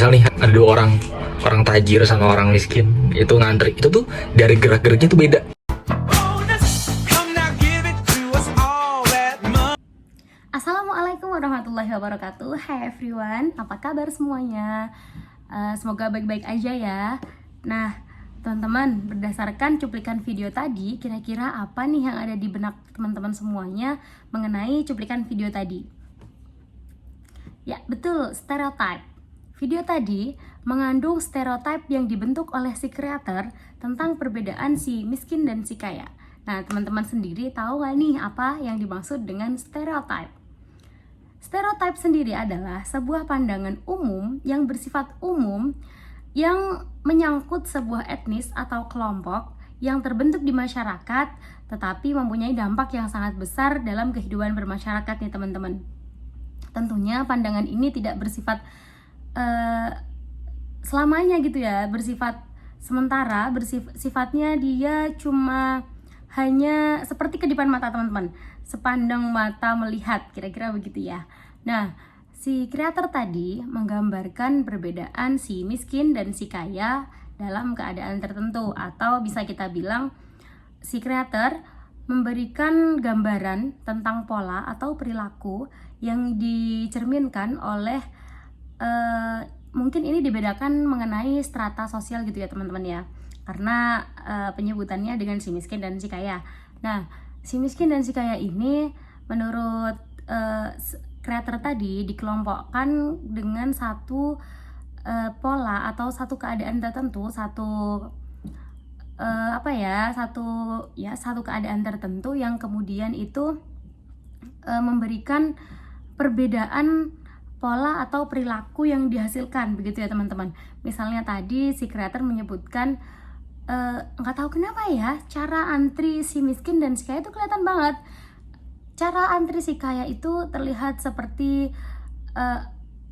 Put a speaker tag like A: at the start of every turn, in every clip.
A: Misal nih ada dua orang, orang tajir sama orang miskin itu ngantri, itu tuh dari gerak-geriknya tuh beda.
B: Assalamualaikum warahmatullahi wabarakatuh. Hai everyone, apa kabar semuanya? Semoga baik-baik aja ya. Nah, teman-teman, berdasarkan cuplikan video tadi, kira-kira apa nih yang ada di benak teman-teman semuanya mengenai cuplikan video tadi? Ya, betul, stereotype. Video tadi mengandung stereotype yang dibentuk oleh si kreator tentang perbedaan si miskin dan si kaya. Nah, teman-teman sendiri tahu gak nih apa yang dimaksud dengan stereotype? Stereotype sendiri adalah sebuah pandangan umum yang bersifat umum yang menyangkut sebuah etnis atau kelompok yang terbentuk di masyarakat tetapi mempunyai dampak yang sangat besar dalam kehidupan bermasyarakat nih teman-teman. Tentunya pandangan ini tidak bersifat selamanya gitu ya, bersifat sementara, sifatnya dia cuma hanya seperti kedipan mata teman-teman, sepandang mata melihat, kira-kira begitu ya. Nah, si kreator tadi menggambarkan perbedaan si miskin dan si kaya dalam keadaan tertentu, atau bisa kita bilang si kreator memberikan gambaran tentang pola atau perilaku yang dicerminkan oleh mungkin ini dibedakan mengenai strata sosial gitu ya teman-teman ya, karena penyebutannya dengan si miskin dan si kaya. Nah, si miskin dan si kaya ini menurut kreator tadi dikelompokkan dengan satu pola atau satu keadaan tertentu, satu keadaan tertentu yang kemudian itu memberikan perbedaan pola atau perilaku yang dihasilkan begitu ya teman-teman. Misalnya tadi si kreator menyebutkan nggak tahu kenapa ya, cara antri si miskin dan si kaya itu kelihatan banget. Cara antri si kaya itu terlihat seperti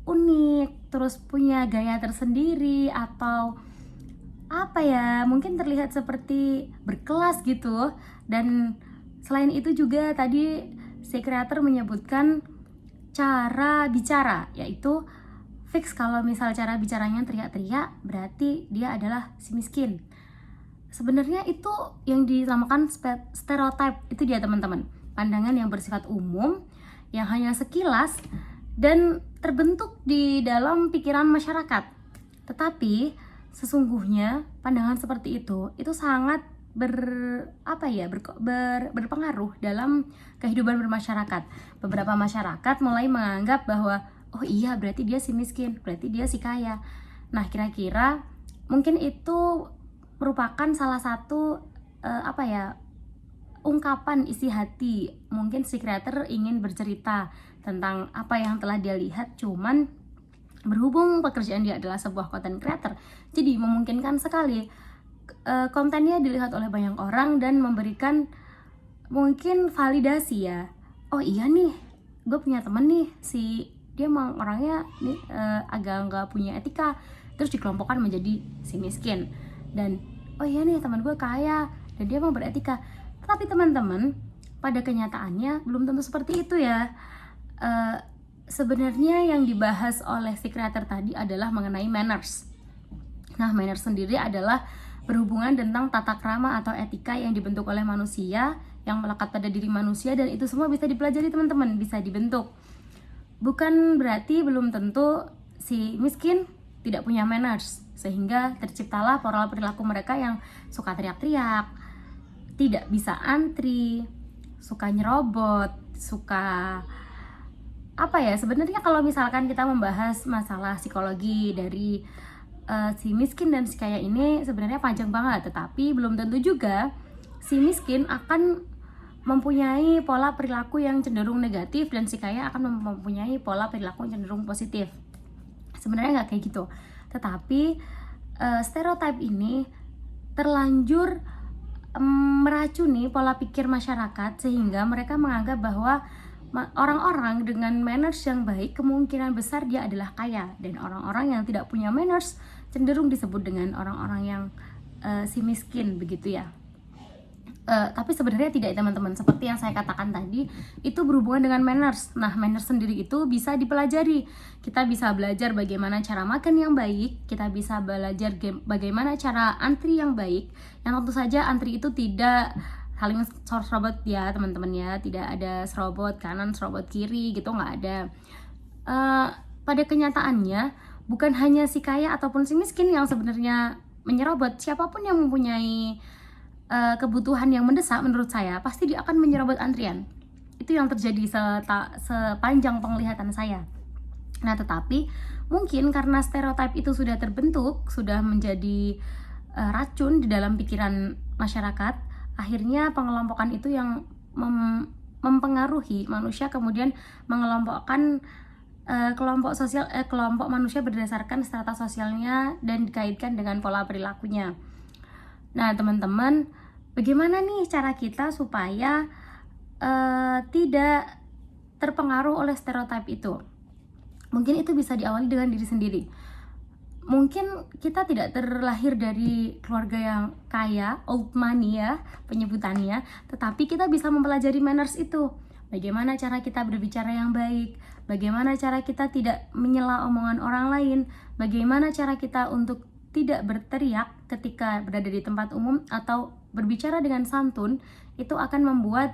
B: unik, terus punya gaya tersendiri, atau apa ya, mungkin terlihat seperti berkelas gitu. Dan selain itu juga tadi si kreator menyebutkan cara bicara, yaitu fix kalau misal cara bicaranya teriak-teriak berarti dia adalah si miskin. Sebenarnya itu yang dinamakan stereotype, itu dia teman-teman, pandangan yang bersifat umum yang hanya sekilas dan terbentuk di dalam pikiran masyarakat. Tetapi sesungguhnya pandangan seperti itu sangat berpengaruh dalam kehidupan bermasyarakat. Beberapa masyarakat mulai menganggap bahwa oh iya berarti dia si miskin, berarti dia si kaya. Nah, kira-kira mungkin itu merupakan salah satu ungkapan isi hati. Mungkin si kreator ingin bercerita tentang apa yang telah dia lihat, cuman berhubung pekerjaan dia adalah sebuah content creator, jadi memungkinkan sekali kontennya dilihat oleh banyak orang dan memberikan mungkin validasi ya. Oh iya nih, gue punya temen nih, dia emang orangnya nih agak nggak punya etika, terus dikelompokkan menjadi si miskin. Dan oh iya nih, teman gue kaya dan dia emang beretika. Tetapi teman-teman, pada kenyataannya belum tentu seperti itu ya. Sebenarnya yang dibahas oleh si kreator tadi adalah mengenai manners. Nah, manners sendiri adalah berhubungan tentang tata krama atau etika yang dibentuk oleh manusia, yang melekat pada diri manusia, dan itu semua bisa dipelajari teman-teman, bisa dibentuk. Bukan berarti belum tentu si miskin tidak punya manners, sehingga terciptalah pola perilaku mereka yang suka teriak-teriak, tidak bisa antri, suka nyerobot, suka sebenarnya kalau misalkan kita membahas masalah psikologi dari si miskin dan si kaya ini sebenarnya panjang banget, tetapi belum tentu juga si miskin akan mempunyai pola perilaku yang cenderung negatif dan si kaya akan mempunyai pola perilaku yang cenderung positif. Sebenarnya nggak kayak gitu, tetapi stereotip ini terlanjur meracuni pola pikir masyarakat sehingga mereka menganggap bahwa orang-orang dengan manners yang baik kemungkinan besar dia adalah kaya, dan orang-orang yang tidak punya manners cenderung disebut dengan orang-orang yang si miskin begitu ya. Tapi sebenarnya tidak, teman-teman. Seperti yang saya katakan tadi, itu berhubungan dengan manners. Nah, manners sendiri itu bisa dipelajari. Kita bisa belajar bagaimana cara makan yang baik, kita bisa belajar bagaimana cara antri yang baik. Yang tentu saja antri itu tidak saling serobot ya, teman-teman ya. Tidak ada serobot kanan, serobot kiri gitu, nggak ada. Pada kenyataannya, bukan hanya si kaya ataupun si miskin yang sebenarnya menyerobot. Siapapun yang mempunyai kebutuhan yang mendesak, menurut saya pasti dia akan menyerobot antrian. Itu yang terjadi sepanjang penglihatan saya. Nah, tetapi mungkin karena stereotip itu sudah terbentuk, sudah menjadi racun di dalam pikiran masyarakat, akhirnya pengelompokan itu yang mempengaruhi manusia, kemudian mengelompokkan kelompok manusia berdasarkan strata sosialnya dan dikaitkan dengan pola perilakunya. Nah, teman-teman, bagaimana nih cara kita supaya tidak terpengaruh oleh stereotip itu? Mungkin itu bisa diawali dengan diri sendiri. Mungkin kita tidak terlahir dari keluarga yang kaya, old money ya penyebutannya, tetapi kita bisa mempelajari manners itu. Bagaimana cara kita berbicara yang baik, bagaimana cara kita tidak menyela omongan orang lain, bagaimana cara kita untuk tidak berteriak ketika berada di tempat umum atau berbicara dengan santun. Itu akan membuat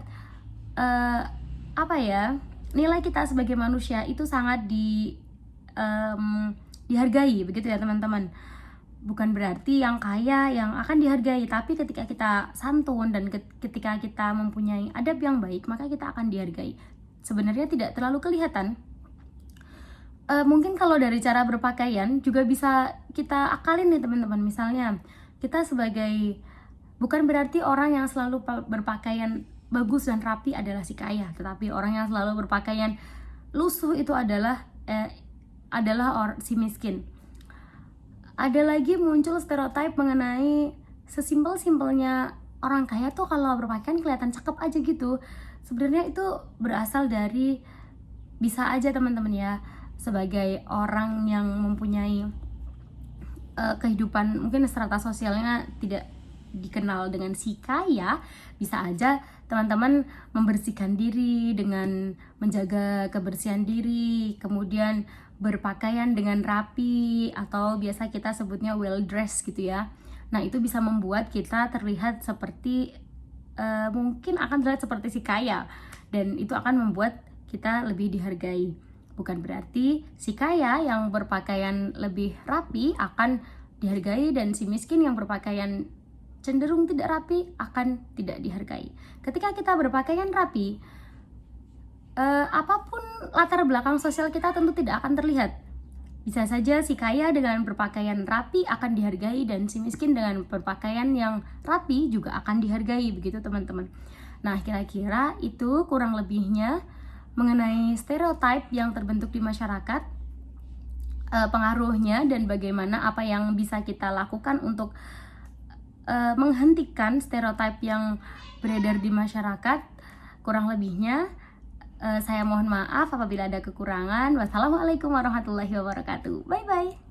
B: nilai kita sebagai manusia itu sangat dihargai, begitu ya teman-teman. Bukan berarti yang kaya yang akan dihargai, tapi ketika kita santun dan ketika kita mempunyai adab yang baik, maka kita akan dihargai. Sebenarnya tidak terlalu kelihatan. Mungkin kalau dari cara berpakaian juga bisa kita akalin nih teman-teman. Misalnya kita bukan berarti orang yang selalu berpakaian bagus dan rapi adalah si kaya, tetapi orang yang selalu berpakaian lusuh itu adalah si miskin. Ada lagi muncul stereotip mengenai sesimpel-simpelnya orang kaya tuh kalau berpakaian kelihatan cakep aja gitu. Sebenarnya itu berasal dari, bisa aja teman-teman ya, sebagai orang yang mempunyai kehidupan mungkin strata sosialnya tidak dikenal dengan si kaya, bisa aja teman-teman membersihkan diri dengan menjaga kebersihan diri, kemudian berpakaian dengan rapi atau biasa kita sebutnya well dressed gitu ya. Nah, itu bisa membuat kita terlihat seperti mungkin akan terlihat seperti si kaya, dan itu akan membuat kita lebih dihargai. Bukan berarti si kaya yang berpakaian lebih rapi akan dihargai dan si miskin yang berpakaian cenderung tidak rapi akan tidak dihargai. Ketika kita berpakaian rapi, apapun latar belakang sosial kita tentu tidak akan terlihat. Bisa saja si kaya dengan berpakaian rapi akan dihargai dan si miskin dengan berpakaian yang rapi juga akan dihargai, begitu teman-teman. Nah, kira-kira itu kurang lebihnya mengenai stereotip yang terbentuk di masyarakat, pengaruhnya dan bagaimana apa yang bisa kita lakukan untuk menghentikan stereotip yang beredar di masyarakat. Kurang lebihnya saya mohon maaf apabila ada kekurangan. Wassalamualaikum warahmatullahi wabarakatuh. Bye bye.